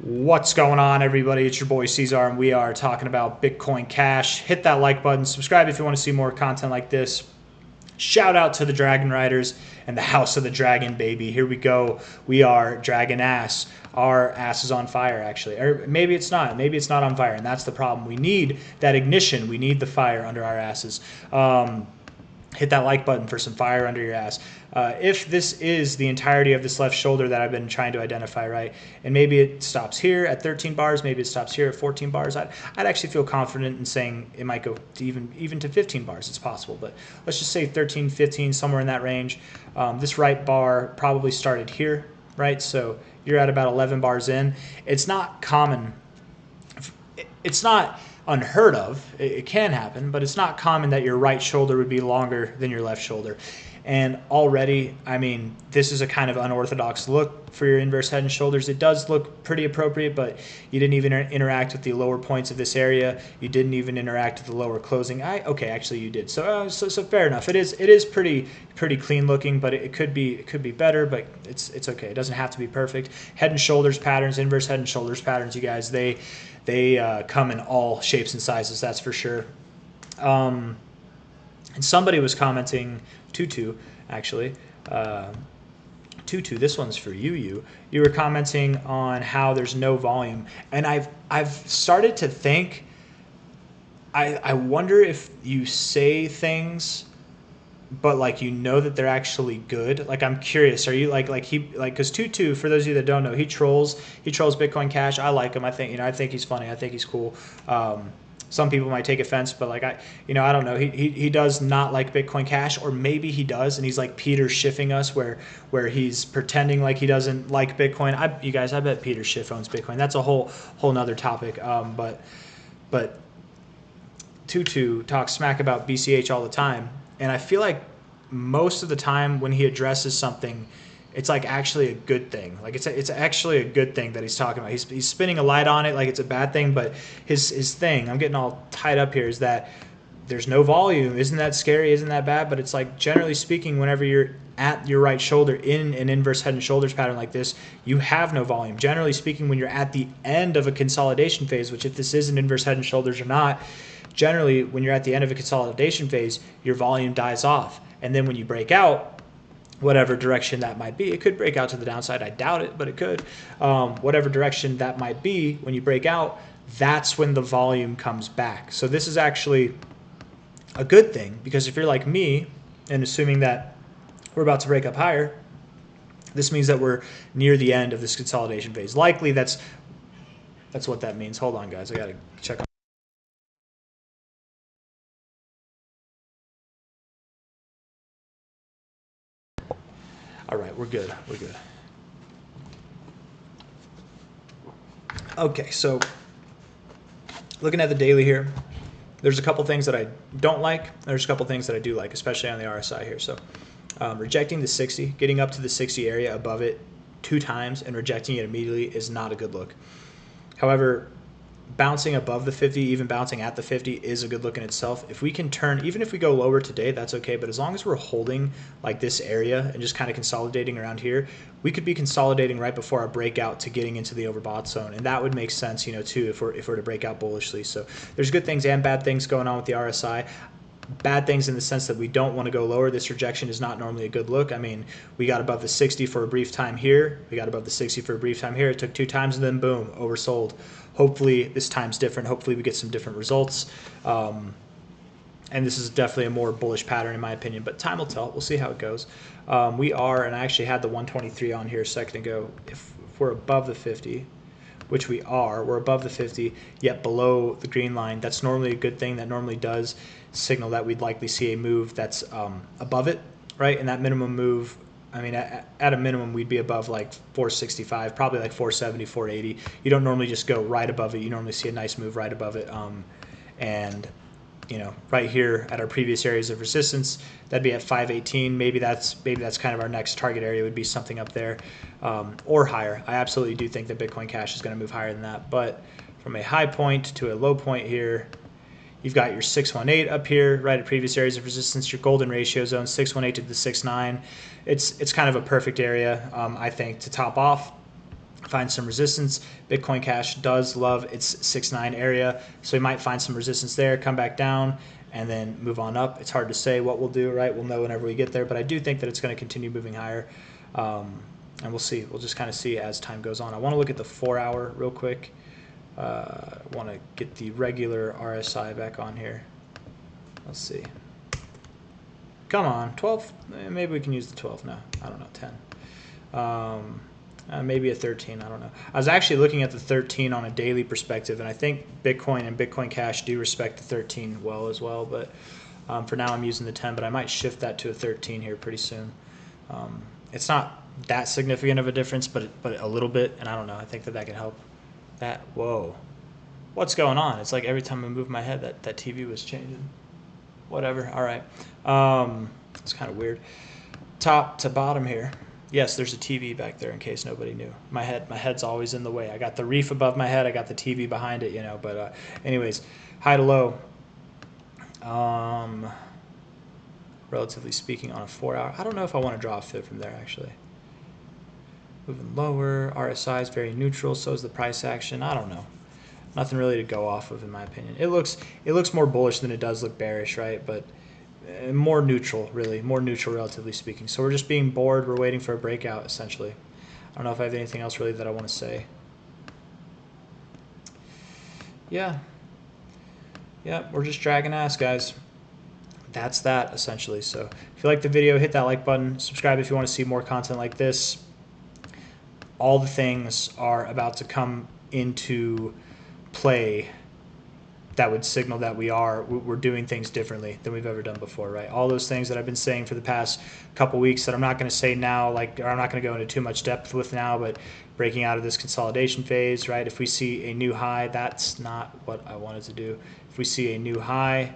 What's going on, everybody? It's your boy C-Zar, and we are talking about Bitcoin Cash. Hit that like button, subscribe if you want to see more content like this. Shout out to the Dragon Riders and the House of the Dragon, baby. Here we go. We are Dragon Ass. Our ass is on fire, actually. Or maybe it's not. Maybe it's not on fire, and that's the problem. We need that ignition. We need the fire under our asses. Hit that like button for some fire under your ass. If this is the entirety of this left shoulder that I've been trying to identify, right, and maybe it stops here at 13 bars, maybe it stops here at 14 bars, I'd actually feel confident in saying it might go to even to 15 bars. It's possible, but let's just say 13, 15, somewhere in that range. This right bar probably started here, right? So you're at about 11 bars in. It's not common. It's not unheard of. It can happen, but it's not common that your right shoulder would be longer than your left shoulder. And already, I mean, this is a kind of unorthodox look for your inverse head and shoulders. It does look pretty appropriate, but you didn't even interact with the lower points of this area. You didn't even interact with the lower closing. Okay, actually you did. So fair enough. It is pretty clean looking, but it could be better, but it's okay. It doesn't have to be perfect. Head and shoulders patterns, inverse head and shoulders patterns, you guys, they come in all shapes and sizes, that's for sure. And somebody was commenting, Tutu, actually. Tutu, this one's for you. You were commenting on how there's no volume. And I've started to think, I wonder if you say things, but like you know that they're actually good. Like I'm curious, are you because Tutu, for those of you that don't know, he trolls Bitcoin Cash. I like him. I think he's funny. I think he's cool. Some people might take offense, but like I don't know. He does not like Bitcoin Cash, or maybe he does, and he's like Peter Schiffing us, where he's pretending like he doesn't like Bitcoin. I bet Peter Schiff owns Bitcoin. That's a whole nother topic. But Tutu talks smack about BCH all the time, and I feel like most of the time when he addresses something, it's like actually a good thing. Like it's actually a good thing that he's talking about. He's spinning a light on it like it's a bad thing, but his thing, I'm getting all tied up here, is that there's no volume. Isn't that scary? Isn't that bad? But it's like, generally speaking, whenever you're at your right shoulder in an inverse head and shoulders pattern like this, you have no volume. Generally speaking, when you're at the end of a consolidation phase, which if this is an inverse head and shoulders or not, generally when you're at the end of a consolidation phase, your volume dies off. And then when you break out, whatever direction that might be, it could break out to the downside. I doubt it, but it could. Whatever direction that might be, when you break out, that's when the volume comes back. So this is actually a good thing, because if you're like me and assuming that we're about to break up higher, this means that we're near the end of this consolidation phase. Likely that's what that means. Hold on, guys. I got to check on. All right, we're good. Okay, so looking at the daily here, there's a couple things that I don't like. There's a couple things that I do like, especially on the RSI here. So rejecting the 60, getting up to the 60 area above it 2 times and rejecting it immediately is not a good look. However, bouncing above the 50, even bouncing at the 50 is a good look in itself. If we can turn, even if we go lower today, that's okay. But as long as we're holding like this area and just kind of consolidating around here, we could be consolidating right before our breakout to getting into the overbought zone. And that would make sense, too, if we're to break out bullishly. So there's good things and bad things going on with the RSI. Bad things in the sense that we don't want to go lower. This rejection is not normally a good look. I mean, we got above the 60 for a brief time here. We got above the 60 for a brief time here. It took 2 times and then boom, oversold. Hopefully this time's different. Hopefully we get some different results. And this is definitely a more bullish pattern in my opinion, but time will tell. We'll see how it goes. We are, and I actually had the 123 on here a second ago. If we're above the 50, which we are, we're above the 50, yet below the green line. That's normally a good thing. That normally does signal that we'd likely see a move that's above it, right? And that minimum move, I mean, at a minimum, we'd be above like 465, probably like 470, 480. You don't normally just go right above it. You normally see a nice move right above it. And right here at our previous areas of resistance, that'd be at 518. Maybe that's kind of our next target area, would be something up there, or higher. I absolutely do think that Bitcoin Cash is going to move higher than that. But from a high point to a low point here, you've got your 618 up here, right at previous areas of resistance, your golden ratio zone, 618 to the 69. It's kind of a perfect area, I think, to top off. find some resistance. Bitcoin Cash does love its 6.9 area, so we might find some resistance there, come back down, and then move on up. It's hard to say what we'll do, right? We'll know whenever we get there, but I do think that it's going to continue moving higher, and we'll see. We'll just kind of see as time goes on. I want to look at the 4-hour real quick. I want to get the regular RSI back on here. Let's see. Come on, 12? Maybe we can use the 12 now. I don't know, 10. Maybe a 13, I don't know. I was actually looking at the 13 on a daily perspective, and I think Bitcoin and Bitcoin Cash do respect the 13 well as well, but for now I'm using the 10, but I might shift that to a 13 here pretty soon. It's not that significant of a difference, but a little bit, and I don't know, I think that can help. Whoa. What's going on? It's like every time I move my head, that TV was changing. Whatever, all right. It's kind of weird. Top to bottom here. Yes, there's a TV back there in case nobody knew. My head's always in the way. I got the reef above my head. I got the TV behind it, but anyways, high to low. Relatively speaking on a 4-hour. I don't know if I want to draw a fib from there, actually. Moving lower. RSI is very neutral. So is the price action. I don't know. Nothing really to go off of, in my opinion. It looks more bullish than it does look bearish, right? But more neutral, really. More neutral, relatively speaking. So we're just being bored. We're waiting for a breakout, essentially. I don't know if I have anything else really that I want to say. Yeah, we're just dragging ass, guys. That's that, essentially. So if you like the video, hit that like button. Subscribe if you want to see more content like this. All the things are about to come into play that would signal that we're doing things differently than we've ever done before, right? All those things that I've been saying for the past couple weeks that I'm not going to say now, or I'm not going to go into too much depth with now, but breaking out of this consolidation phase, right? If we see a new high, that's not what I wanted to do. If we see a new high,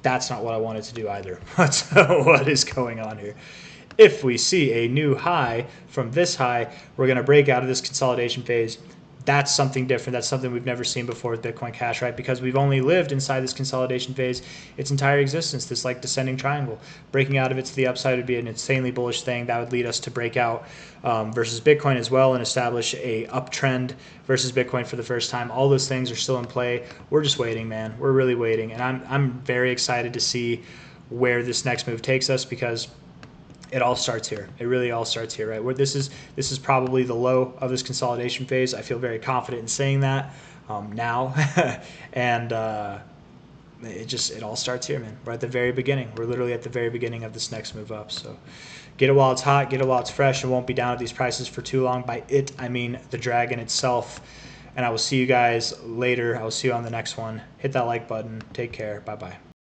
that's not what I wanted to do either. So what is going on here? If we see a new high from this high, we're going to break out of this consolidation phase. That's something different. That's something we've never seen before with Bitcoin Cash, right? Because we've only lived inside this consolidation phase its entire existence, this like descending triangle. Breaking out of it to the upside would be an insanely bullish thing. That would lead us to break out versus Bitcoin as well and establish a uptrend versus Bitcoin for the first time. All those things are still in play. We're just waiting, man. We're really waiting. And I'm very excited to see where this next move takes us because it all starts here. It really all starts here, right? Where this is probably the low of this consolidation phase. I feel very confident in saying that now, and it all starts here, man. We're at the very beginning. We're literally at the very beginning of this next move up. So get it while it's hot. Get it while it's fresh. It won't be down at these prices for too long. By it, I mean the dragon itself. And I will see you guys later. I will see you on the next one. Hit that like button. Take care. Bye-bye.